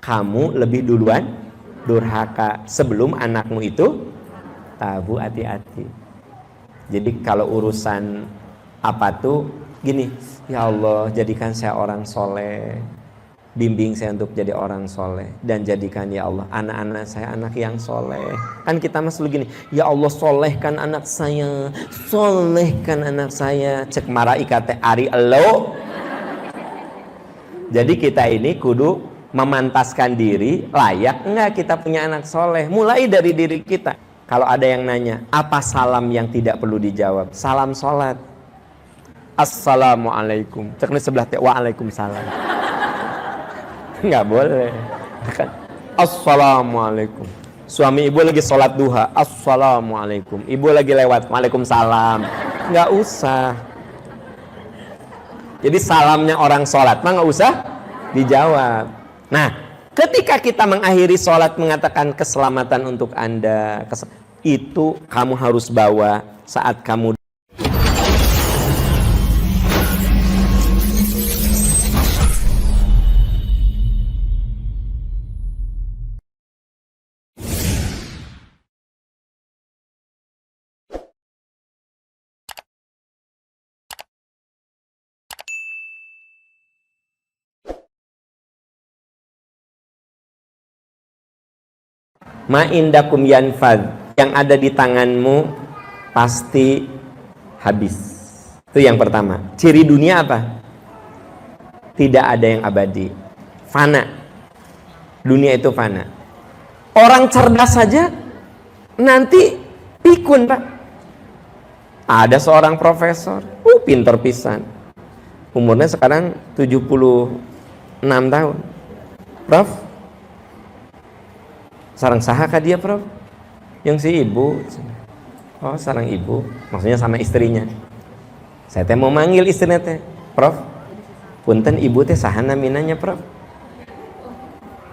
kamu lebih duluan durhaka sebelum anakmu itu tabu. Hati-hati. Jadi kalau urusan apa tuh gini, ya Allah jadikan saya orang soleh, bimbing saya untuk jadi orang soleh, dan jadikan ya Allah anak-anak saya anak yang soleh. Kan kita mas lu gini, ya Allah solehkan anak saya, solehkan anak saya. Cek malaikat teh ari elo. Jadi kita ini kudu memantaskan diri, layak enggak kita punya anak soleh. Mulai dari diri kita. Kalau ada yang nanya, apa salam yang tidak perlu dijawab? Salam sholat. Assalamualaikum. Cek di sebelah teh, waalaikumsalam. Nggak boleh. Assalamualaikum. Suami ibu lagi sholat duha, assalamualaikum. Ibu lagi lewat, waalaikumsalam. Nggak usah. Jadi salamnya orang sholat mah nggak usah dijawab. Nah, ketika kita mengakhiri sholat mengatakan keselamatan untuk Anda, itu kamu harus bawa saat kamu ma'indakum yanfad, yang ada di tanganmu pasti habis. Itu yang pertama. Ciri dunia apa? Tidak ada yang abadi, fana. Dunia itu fana. Orang cerdas saja nanti pikun, Pak. Ada seorang profesor, pinter pisan, umurnya sekarang 76 tahun. Prof, sarang saha ka dia, Prof? Yang si ibu. Oh, sarang ibu, maksudnya sama istrinya. Saya teh mau manggil istrinya teh, Prof, punten ibu teh saha naminanya, Prof?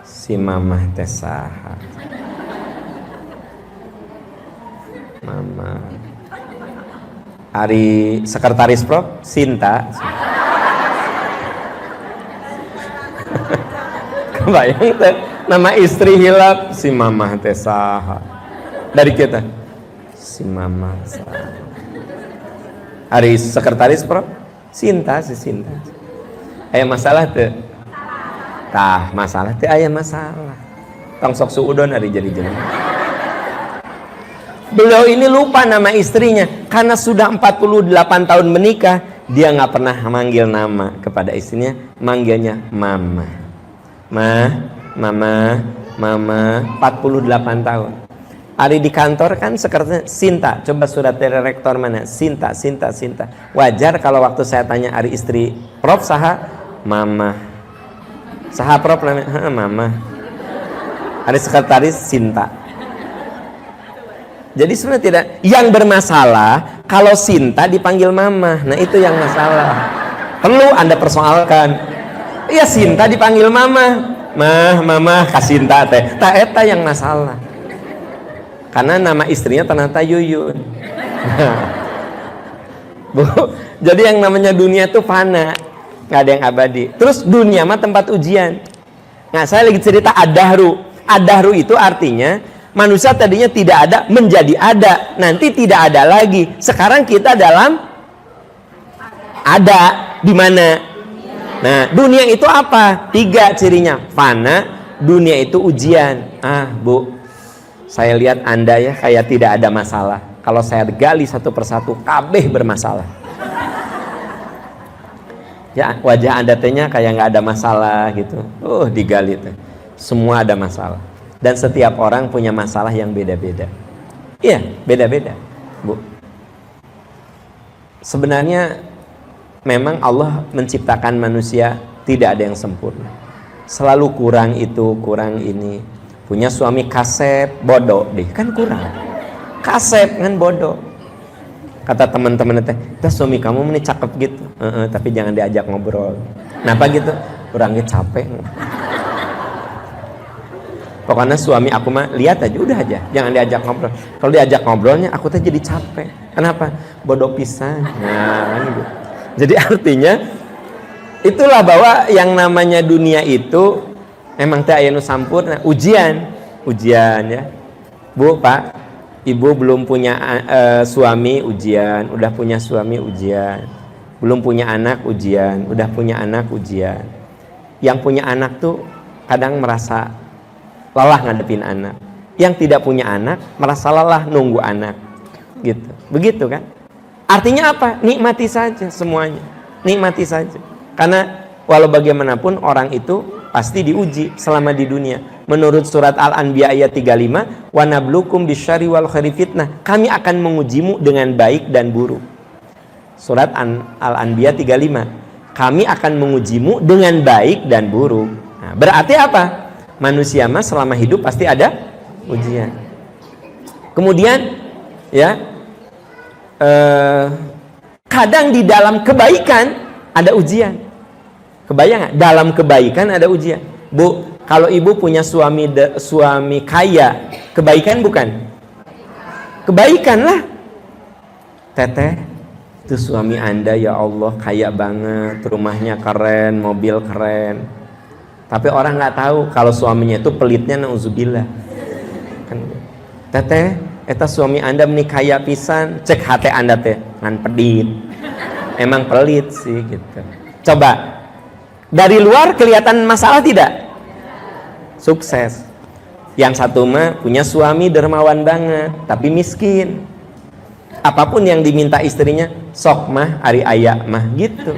Si mamah teh saha? Mama Ari sekretaris, Prof? Sinta. Kebayang teh nama istri hilap, si mamah teh saha? Dari kita, si mamah saha. Hari sekretaris, Prof? Sinta, si Sinta. Aya masalah teh? Tah, masalah teh aya masalah. Tong sok suudon hari jadi jeneng. Beliau ini lupa nama istrinya karena sudah 48 tahun menikah, dia nggak pernah manggil nama kepada istrinya, manggilnya mama. Mama 48 tahun. Hari di kantor kan sekretaris Sinta, coba surat dari rektor mana? Sinta. Wajar kalau waktu saya tanya hari istri, Prof saha? Mama. Saha Prof namanya? Mama. Hari sekretaris Sinta. Jadi sebenarnya tidak, yang bermasalah kalau Sinta dipanggil mama. Nah itu yang masalah. Perlu Anda persoalkan. Iya, Sinta dipanggil mama. Mama Kasinta teh. Tak eta yang masalah. Karena nama istrinya ternyata Yuyun. Bu, jadi yang namanya dunia itu fana, nggak ada yang abadi. Terus dunia mah tempat ujian. Nah, saya lagi cerita ad-dahru. Ad-dahru itu artinya manusia tadinya tidak ada menjadi ada, nanti tidak ada lagi. Sekarang kita dalam ada di mana? Nah, dunia itu apa? 3 cirinya. Fana, dunia itu ujian. Bu, saya lihat Anda ya kayak tidak ada masalah. Kalau saya gali satu persatu, kabeh bermasalah. Ya, wajah Anda tehnya kayak nggak ada masalah gitu. Digali tuh. Semua ada masalah. Dan setiap orang punya masalah yang beda-beda. Iya, beda-beda, Bu. Sebenarnya memang Allah menciptakan manusia tidak ada yang sempurna. Selalu kurang itu, kurang ini. Punya suami kasep, bodoh deh, kan kurang. Kasep kan bodoh. Kata teman-teman teh, suami kamu ini cakep gitu. Tapi jangan diajak ngobrol. Kenapa gitu? Kurangnya capek. Pokoknya suami aku mah lihat aja, udah aja, jangan diajak ngobrol. Kalau diajak ngobrolnya aku tuh jadi capek. Kenapa? Bodoh pisan. Nah, gitu. Jadi artinya itulah bahwa yang namanya dunia itu emang teh aya nu sampurna, ujian ya. Bu, Pak, Ibu belum punya suami, ujian. Udah punya suami, ujian. Belum punya anak, ujian. Udah punya anak, ujian. Yang punya anak tuh kadang merasa lelah ngadepin anak. Yang tidak punya anak merasa lelah nunggu anak, gitu. Begitu kan? Artinya apa? Nikmati saja semuanya. Nikmati saja. Karena walau bagaimanapun orang itu pasti diuji selama di dunia. Menurut surat Al-Anbiya ayat 35, wa nablukum bisyarri wal khairi fitnah. Kami akan mengujimu dengan baik dan buruk. Surat Al-Anbiya 35. Kami akan mengujimu dengan baik dan buruk. Nah, berarti apa? Manusia mah selama hidup pasti ada ujian. Kemudian ya, kadang di dalam kebaikan ada ujian. Kebayang nggak? Dalam kebaikan ada ujian. Bu, kalau ibu punya suami kaya, kebaikan bukan? Kebaikan lah. Teteh, itu suami Anda ya Allah kaya banget, rumahnya keren, mobil keren. Tapi orang nggak tahu kalau suaminya itu pelitnya, nauzubillah. Kan, teteh, eta suami Anda menik kaya pisan, cek hati Anda teh ngan pedit. Emang pelit sih gitu. Coba dari luar kelihatan masalah tidak? Sukses. Yang satu mah punya suami dermawan banget tapi miskin. Apapun yang diminta istrinya, sok mah ari aya mah gitu.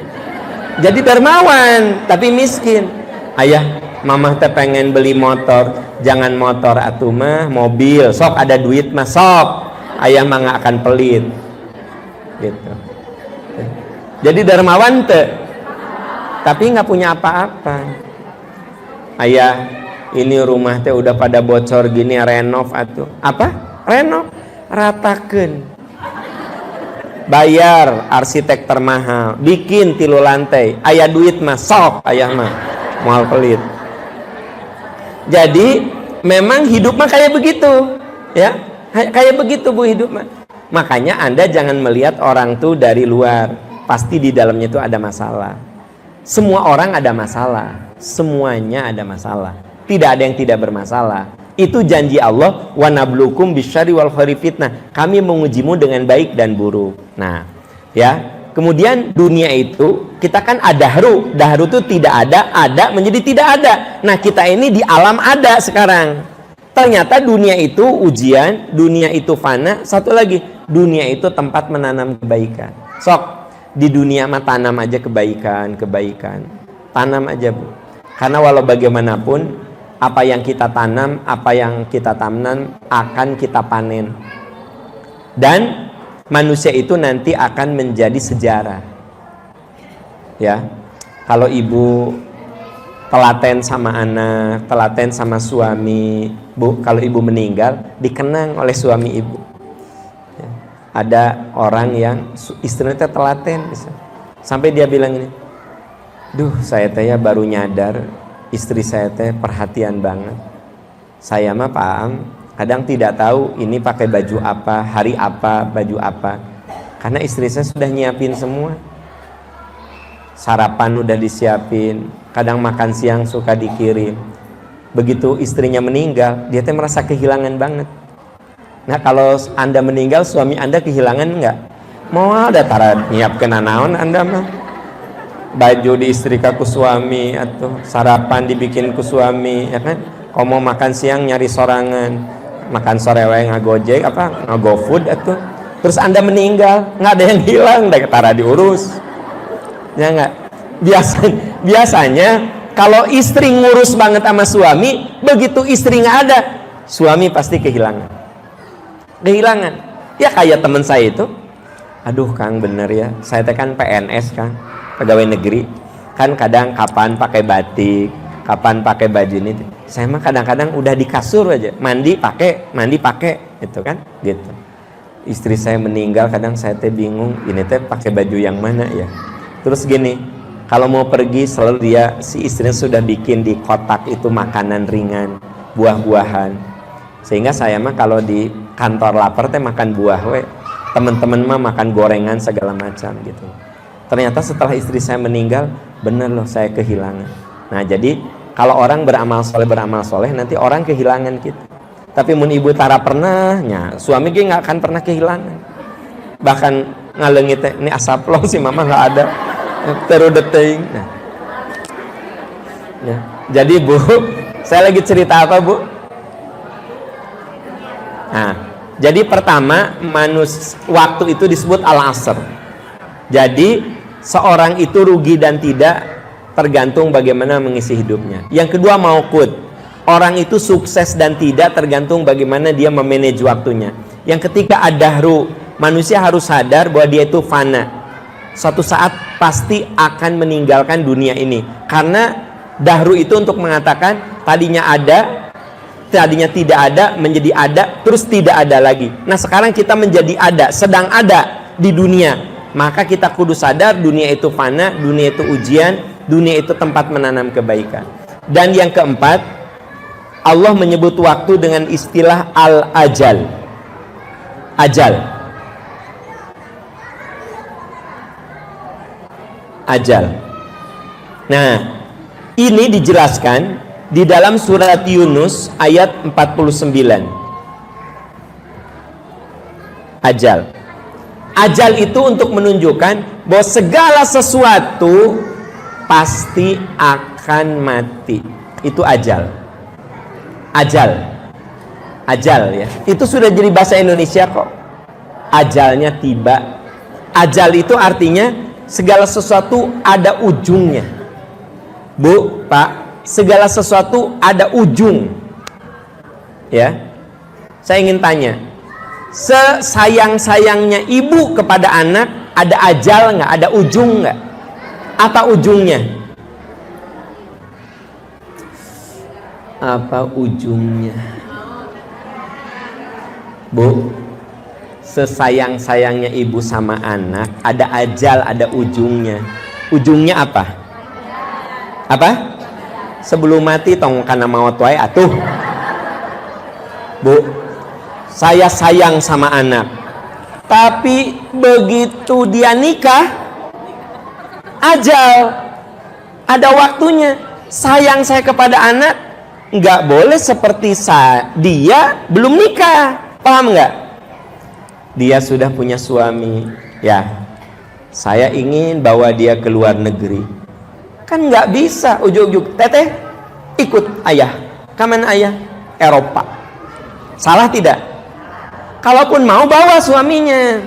Jadi dermawan tapi miskin. Ayah, mamah teh pengen beli motor, jangan motor atuh mah, mobil. Sok ada duit mah sok. Ayah mah nggak akan pelit. Gitu. Jadi dermawan teh, tapi nggak punya apa-apa. Ayah, ini rumah teh udah pada bocor gini, renov atuh. Apa? Renov, ratakeun. Bayar arsitek termahal, bikin 3 lantai. Ayah duit mah sok, ayah mah moal pelit. Jadi memang hidup mah kayak begitu, ya, kayak begitu Bu hidup mah. Makanya Anda jangan melihat orang tuh dari luar, pasti di dalamnya itu ada masalah. Semua orang ada masalah, semuanya ada masalah. Tidak ada yang tidak bermasalah. Itu janji Allah, wa nablukum bisyarri wal khairi fitnah. Kami mengujimu dengan baik dan buruk. Nah, ya. Kemudian dunia itu kita kan dahru itu tidak ada menjadi tidak ada. Nah, kita ini di alam ada sekarang. Ternyata dunia itu ujian, dunia itu fana. Satu lagi, dunia itu tempat menanam kebaikan. Sok, di dunia mah tanam aja kebaikan. Tanam aja Bu. Karena walau bagaimanapun apa yang kita tanam akan kita panen. Dan manusia itu nanti akan menjadi sejarah. Ya. Kalau ibu telaten sama anak, telaten sama suami, Bu, kalau ibu meninggal dikenang oleh suami ibu. Ya. Ada orang yang istrinya telaten bisa. Sampai dia bilang ini, "Duh, saya teh ya baru nyadar istri saya teh perhatian banget. Saya mah Pak kadang tidak tahu ini pakai baju apa, hari apa, baju apa. Karena istri saya sudah nyiapin semua. Sarapan udah disiapin, kadang makan siang suka dikirim. Begitu istrinya meninggal, dia teh merasa kehilangan banget. Nah, kalau Anda meninggal, suami Anda kehilangan enggak? Mau ada tara nyiapkeun naon Anda mah? Baju diistrika ku suami atau sarapan dibikin ku suami, ya kan? Kalau mau makan siang nyari sorangan. Makan sore wae ngagojek apa ngagofood atuh. Terus Anda meninggal, nggak ada yang hilang, dah ketara diurus. Ya nggak? Biasanya kalau istri ngurus banget sama suami, begitu istri nggak ada, suami pasti kehilangan. Ya kayak teman saya itu, aduh Kang bener ya, saya teh kan PNS Kang, pegawai negeri, kan kadang kapan pakai batik, kapan pakai baju ini. Saya mah kadang-kadang udah di kasur aja, mandi pakai, gitu kan, gitu. Istri saya meninggal, kadang saya teh bingung, ini teh pakai baju yang mana ya. Terus gini, kalau mau pergi selalu si istrinya sudah bikin di kotak itu makanan ringan, buah-buahan. Sehingga saya mah kalau di kantor lapar teh makan buah we, teman-teman mah makan gorengan segala macam gitu. Ternyata setelah istri saya meninggal, bener loh saya kehilangan. Nah, jadi kalau orang beramal soleh nanti orang kehilangan kita. Tapi mun ibu tara pernahnya, suami ge nggak akan pernah kehilangan. Bahkan ngalengit teh ini asaplong si mama nggak ada terudeting. Nah. Ya. Jadi Bu, saya lagi cerita apa Bu? Nah, jadi pertama waktu itu disebut al-asr. Jadi seorang itu rugi dan tidak tergantung bagaimana mengisi hidupnya. Yang kedua mauqut. Orang itu sukses dan tidak tergantung bagaimana dia memanage waktunya. Yang ketiga ad-dahru. Manusia harus sadar bahwa dia itu fana. Suatu saat pasti akan meninggalkan dunia ini. Karena dahru itu untuk mengatakan tadinya ada, tadinya tidak ada, menjadi ada, terus tidak ada lagi. Nah sekarang kita menjadi ada, sedang ada di dunia. Maka kita kudu sadar dunia itu fana, dunia itu ujian, dunia itu tempat menanam kebaikan. Dan yang keempat, Allah menyebut waktu dengan istilah al-ajal. Ajal. Ajal. Nah, ini dijelaskan di dalam surat Yunus ayat 49. Ajal. Ajal itu untuk menunjukkan bahwa segala sesuatu pasti akan mati. Itu ajal. Ajal. Ajal ya. Itu sudah jadi bahasa Indonesia kok. Ajalnya tiba. Ajal itu artinya segala sesuatu ada ujungnya. Bu, Pak, segala sesuatu ada ujung. Ya. Saya ingin tanya, sesayang-sayangnya ibu kepada anak, ada ajal nggak? Ada ujung nggak? Apa ujungnya? Apa ujungnya? Bu, sesayang-sayangnya ibu sama anak, ada ajal, ada ujungnya. Ujungnya apa? Apa? Sebelum mati tong kana maot wae atuh. Bu, saya sayang sama anak. Tapi begitu dia nikah, ajal, ada waktunya. Sayang saya kepada anak nggak boleh seperti dia belum nikah. Paham nggak? Dia sudah punya suami, ya. Saya ingin bawa dia ke luar negeri. Kan nggak bisa ujuk-ujuk. Teteh ikut ayah. Kaman ayah? Eropa. Salah tidak? Kalaupun mau bawa suaminya.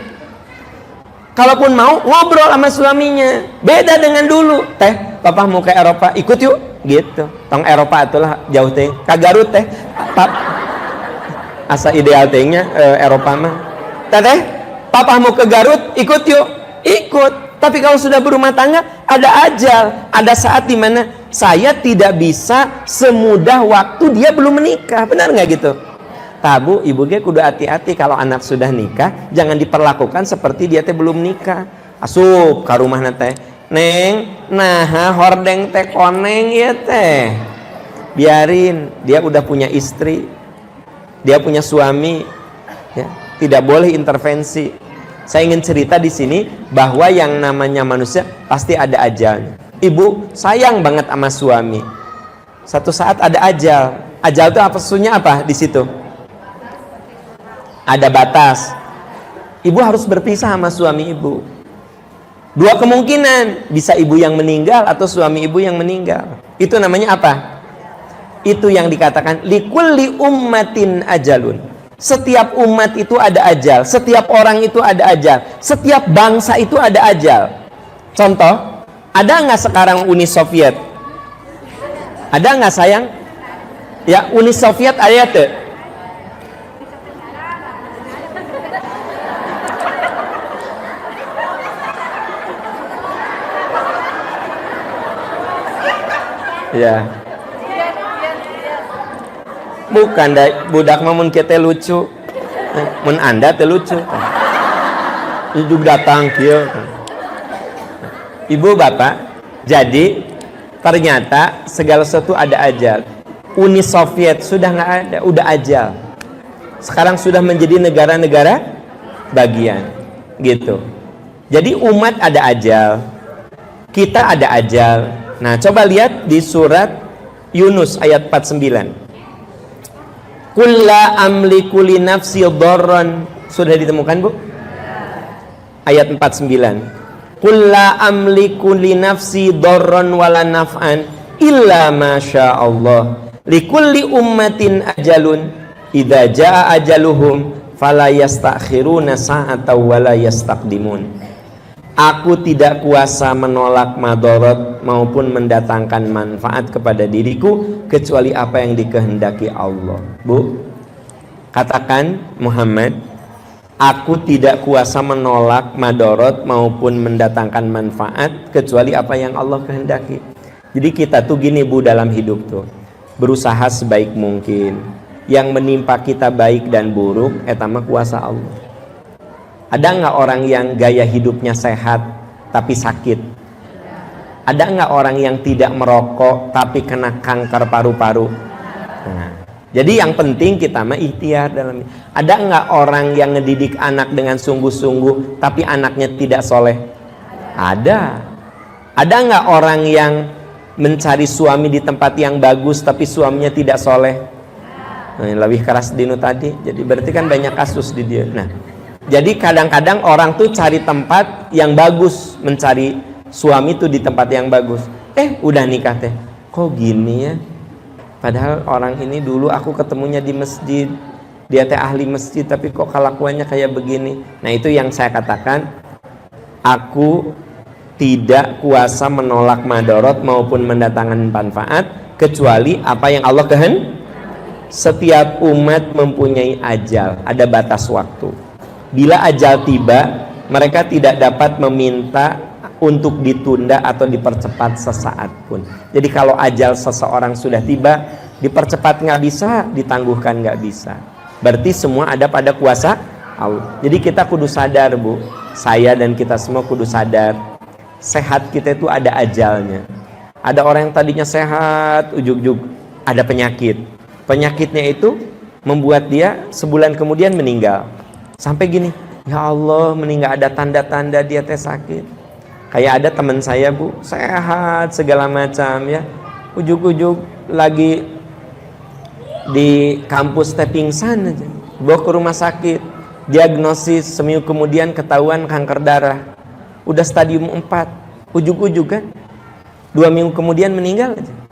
Kalaupun mau ngobrol sama suaminya. Beda dengan dulu. Teh, papa mau ke Eropa, ikut yuk. Gitu. Tong Eropa itulah jauh teh. Ka Garut teh. Asa ideal tehnya Eropa mah. Teteh, papa mau ke Garut, ikut yuk. Ikut. Tapi kalau sudah berumah tangga, ada ajal. Ada saat dimana saya tidak bisa semudah waktu dia belum menikah. Benar nggak gitu? Tabu, ibu ge kudu hati-hati kalau anak sudah nikah, jangan diperlakukan seperti dia teh belum nikah. Asup ke rumah teh, neng, nah hordeng teh koneng ya teh. Biarin, dia udah punya istri, dia punya suami, ya, tidak boleh intervensi. Saya ingin cerita di sini bahwa yang namanya manusia pasti ada ajalnya. Ibu sayang banget sama suami. Satu saat ada ajal. Ajal itu apa? Sesungguhnya apa di situ? Ada batas. Ibu harus berpisah sama suami ibu. Dua kemungkinan, bisa ibu yang meninggal atau suami ibu yang meninggal. Itu namanya apa? Itu yang dikatakan likulli ummatin ajalun. Setiap umat itu ada ajal, setiap orang itu ada ajal, setiap bangsa itu ada ajal. Contoh, ada nggak sekarang Uni Soviet? Ada nggak sayang? Ya, Uni Soviet ada tuh. Ya. Bukan budak mamun kita lucu. Mun Anda teh lucu. Hidup datang kieu. Ibu bapak, jadi ternyata segala sesuatu ada ajal. Uni Soviet sudah nggak ada, udah ajal. Sekarang sudah menjadi negara-negara bagian, gitu. Jadi umat ada ajal, kita ada ajal. Nah, coba lihat di surat Yunus ayat 49. Qul la amliku li nafsi dharran. Sudah ditemukan, Bu? Ayat 49. Qul la amliku li nafsi dharran wala naf'an illa ma syaa Allah. Likulli ummatin ajalun idza jaa ajaluhum fala yastakhiruna sa'atan wala yastaqdimun. Aku tidak kuasa menolak madarat maupun mendatangkan manfaat kepada diriku kecuali apa yang dikehendaki Allah. Bu, katakan Muhammad, aku tidak kuasa menolak madarat maupun mendatangkan manfaat kecuali apa yang Allah kehendaki. Jadi kita tuh gini, Bu, dalam hidup tuh berusaha sebaik mungkin. Yang menimpa kita baik dan buruk etama kuasa Allah. Ada nggak orang yang gaya hidupnya sehat tapi sakit? Ada nggak orang yang tidak merokok tapi kena kanker paru-paru? Nah, jadi yang penting kita mah ikhtiar dalam. Ada nggak orang yang ngedidik anak dengan sungguh-sungguh tapi anaknya tidak soleh? Ada. Ada nggak orang yang mencari suami di tempat yang bagus tapi suaminya tidak soleh? Nah, lebih keras Dino tadi. Jadi berarti kan banyak kasus di dia. Nah, jadi kadang-kadang orang tuh cari tempat yang bagus, mencari suami tuh di tempat yang bagus. Udah nikah teh, kok gini ya? Padahal orang ini dulu aku ketemunya di masjid, dia teh ahli masjid, tapi kok kelakuannya kayak begini. Nah, itu yang saya katakan, aku tidak kuasa menolak madarat maupun mendatangkan manfaat kecuali apa yang Allah kehendaki. Setiap umat mempunyai ajal, ada batas waktu. Bila ajal tiba, mereka tidak dapat meminta untuk ditunda atau dipercepat sesaat pun. Jadi kalau ajal seseorang sudah tiba, dipercepat nggak bisa, ditangguhkan nggak bisa. Berarti semua ada pada kuasa Allah. Jadi kita kudu sadar, Bu, saya dan kita semua kudu sadar, sehat kita itu ada ajalnya. Ada orang yang tadinya sehat, ujug-ujug ada penyakit. Penyakitnya itu membuat dia sebulan kemudian meninggal. Sampai gini, ya Allah, meninggal ada tanda-tanda dia teh sakit. Kayak ada teman saya, Bu, sehat segala macam ya, ujug-ujug lagi di kampus teh pingsan aja, bawa ke rumah sakit, diagnosis, seminggu kemudian ketahuan kanker darah, udah stadium 4, ujug-ujug kan 2 minggu kemudian meninggal aja.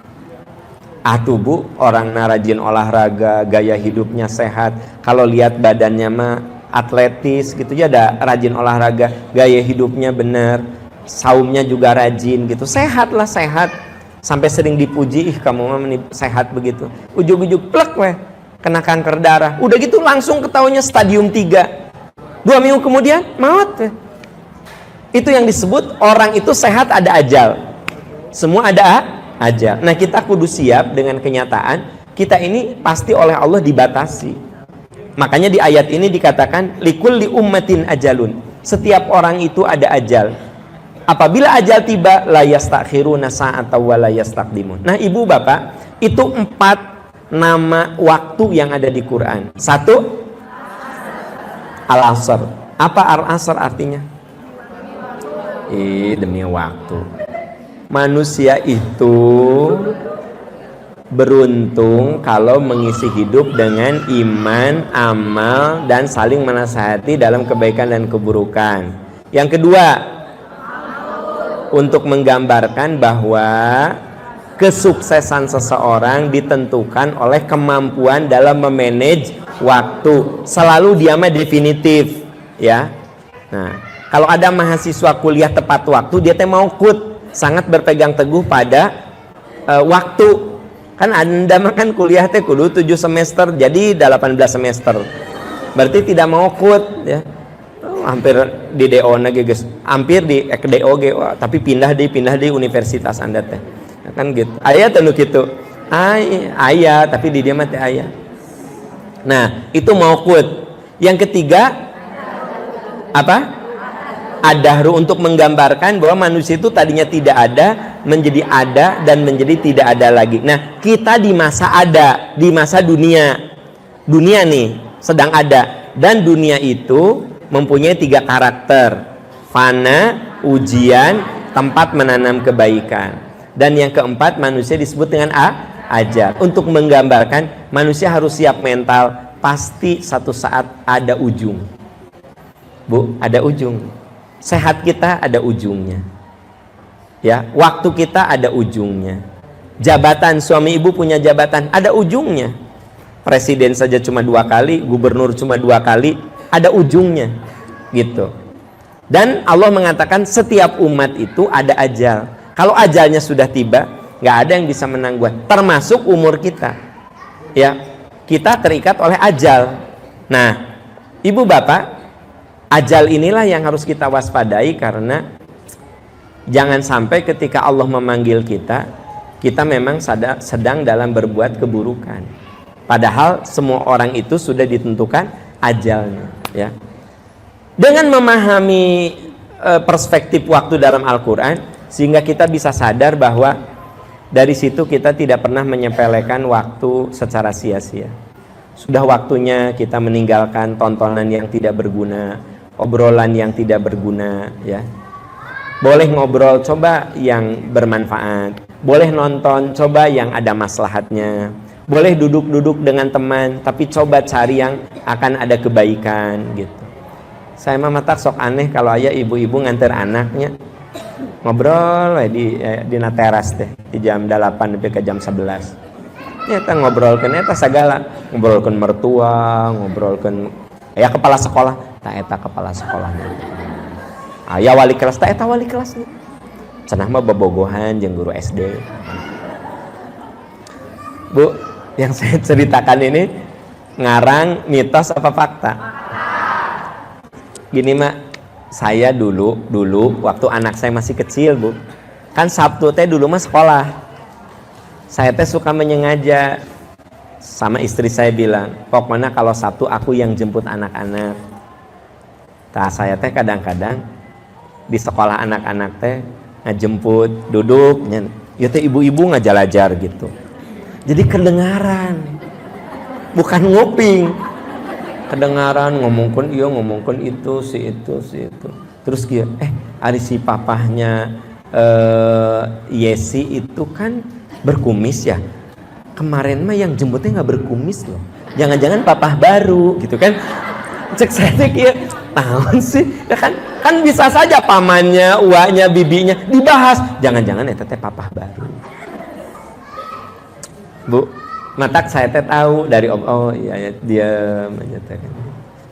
Atuh, Bu, orang rajin olahraga, gaya hidupnya sehat, kalau lihat badannya mah atletis gitu ya, ada rajin olahraga, gaya hidupnya benar, saumnya juga rajin gitu, sehat lah, sehat, sampai sering dipuji, ih kamu mah sehat begitu, ujug-ujug plek weh kena kanker darah, udah gitu langsung ketahuannya stadium 3, 2 minggu kemudian maut weh. Itu yang disebut orang itu sehat ada ajal, semua ada ajal. Nah, kita kudu siap dengan kenyataan kita ini pasti oleh Allah dibatasi. Makanya di ayat ini dikatakan likulli ummatin ajalun. Setiap orang itu ada ajal. Apabila ajal tiba la yastakhiruna sa'atan wa la yastaqdimun. Nah, Ibu Bapak, itu 4 nama waktu yang ada di Quran. 1 Al-Asr. Apa Al-Asr artinya? Demi waktu. Manusia itu beruntung kalau mengisi hidup dengan iman, amal, dan saling menasihati dalam kebaikan dan keburukan. Yang kedua, untuk menggambarkan bahwa kesuksesan seseorang ditentukan oleh kemampuan dalam memanage waktu. Selalu dia mah definitif, ya. Nah, kalau ada mahasiswa kuliah tepat waktu, dia teh mau sangat berpegang teguh pada waktu. Kan Anda makan kuliah teh kudu 7 semester jadi 18 semester. Berarti tidak mau ya. Hampir di DO na guys. Hampir di DO ge, tapi pindah di universitas Anda teh. Kan gitu. Aya teh nu kitu. Aya, tapi di dia mah teh aya. Nah, itu mau Yang ketiga apa? Ad-dahru, untuk menggambarkan bahwa manusia itu tadinya tidak ada, menjadi ada, dan menjadi tidak ada lagi. Nah, kita di masa ada, di masa dunia nih sedang ada, dan dunia itu mempunyai 3 karakter: fana, ujian, tempat menanam kebaikan. Dan yang keempat, manusia disebut dengan Ajal. Untuk menggambarkan manusia harus siap mental, pasti satu saat ada ujung. Bu, ada ujung. Sehat kita ada ujungnya. Ya, waktu kita ada ujungnya. Jabatan, suami ibu punya jabatan, ada ujungnya. Presiden saja cuma 2 kali, gubernur cuma 2 kali, ada ujungnya. Gitu. Dan Allah mengatakan setiap umat itu ada ajal. Kalau ajalnya sudah tiba, nggak ada yang bisa menangguh, termasuk umur kita. Ya, kita terikat oleh ajal. Nah, ibu bapak, ajal inilah yang harus kita waspadai, karena jangan sampai ketika Allah memanggil kita, kita memang sedang dalam berbuat keburukan. Padahal semua orang itu sudah ditentukan ajalnya. Ya. Dengan memahami perspektif waktu dalam Al-Quran, sehingga kita bisa sadar bahwa dari situ kita tidak pernah menyepelekan waktu secara sia-sia. Sudah waktunya kita meninggalkan tontonan yang tidak berguna, obrolan yang tidak berguna, ya. Boleh ngobrol, coba yang bermanfaat. Boleh nonton, coba yang ada maslahatnya. Boleh duduk-duduk dengan teman, tapi coba cari yang akan ada kebaikan, gitu. Saya mah matak sok aneh kalau ayah ibu-ibu nganter anaknya ngobrol di teras teh di jam 8 sampai ke jam 11. Nyata ngobrolkeun eta sagala, ngobrolkeun mertua, ngobrolkeun aya kepala sekolah, tak eta kepala sekolahnya. Aya wali kelas, tak eta wali kelasnya. Cenah mah bobogohan jeung guru SD. Bu, yang saya ceritakan ini ngarang mitos apa fakta? Gini mak, saya dulu waktu anak saya masih kecil, Bu, kan Sabtu teh dulu mah sekolah. Saya teh suka menyengaja, sama istri saya bilang, pokoknya kalau Sabtu aku yang jemput anak-anak. Nah, saya teh kadang-kadang di sekolah anak-anak teh ngajemput, duduk, ya teh ibu-ibu ngajalajar gitu. Jadi kedengaran, bukan nguping. Kedengaran ngomongkan iya, ngomongkan itu, si itu. Terus dia, ari si papahnya Yesi itu kan berkumis ya. Kemarin mah yang jemputnya nggak berkumis loh. Jangan-jangan papah baru gitu kan. Cek saya ya, tahun sih. Ya kan bisa saja pamannya, uaknya, bibinya dibahas. Jangan-jangan eta teh papah baru. Bu, matak saya teh tahu dari oh iya dia menyatakan.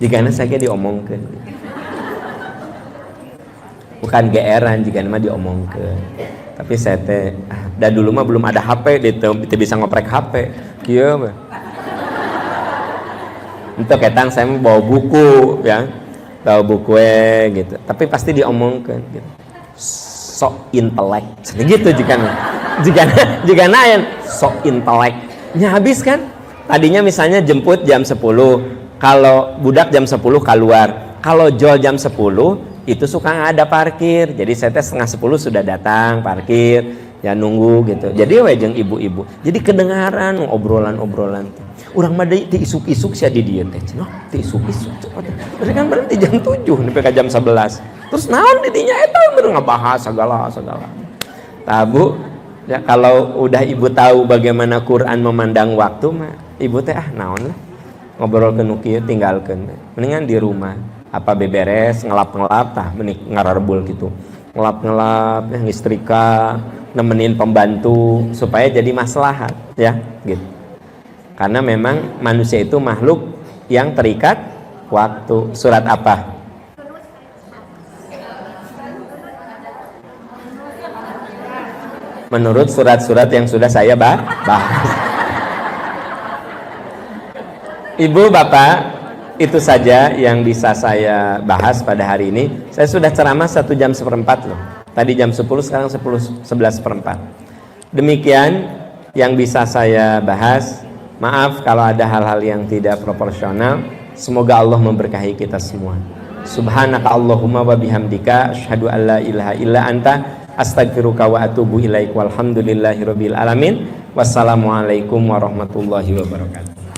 Jika saya diomongkan. Bukan geeran jika mah diomongkan. Tapi saya teh dan dulu mah belum ada HP, dia bisa ngoprek HP. Kieu mah. Itu ketang saya mau bawa buku ya. Bawa buku gitu. Tapi pasti diomongkan gitu. Sok intelek. Gitu jika yang sok inteleknya habis kan. Tadinya misalnya jemput jam 10, kalau budak jam 10 keluar, kalau jol jam 10 itu suka nggak ada parkir, jadi saya teh setengah 10 sudah datang parkir ya, nunggu gitu. Jadi wejeng ibu-ibu, jadi kedengaran obrolan orang mah di isuk-isuk sia di dieu teh cenah di isuk-isuk terus kan berhenti jam 7 sampai ke jam 11 terus naon di dinya eta bener ngabahas segala tabu. Ya, kalau udah ibu tahu bagaimana Quran memandang waktu mah ibu teh naon lah ngobrol ke nukieu tinggalkeun, mendingan di rumah apa beberes ngelap-ngelap tah mending ngarerbul gitu, ngelap-ngelap ya, ngistrika nemenin pembantu supaya jadi maslahat ya gitu. Karena memang manusia itu makhluk yang terikat waktu. Surat apa? Menurut surat-surat yang sudah saya bahas. Ibu, Bapak, itu saja yang bisa saya bahas pada hari ini. Saya sudah ceramah 1 jam 1/4 loh. Tadi jam 10, sekarang 11/4. Demikian yang bisa saya bahas. Maaf kalau ada hal-hal yang tidak proporsional. Semoga Allah memberkahi kita semua. Subhanaka Allahumma wa bihamdika asyhadu an la ilaha illa anta astaghfiruka wa atubu ilaik. Walhamdulillahirabbil alamin. Wassalamualaikum warahmatullahi wabarakatuh.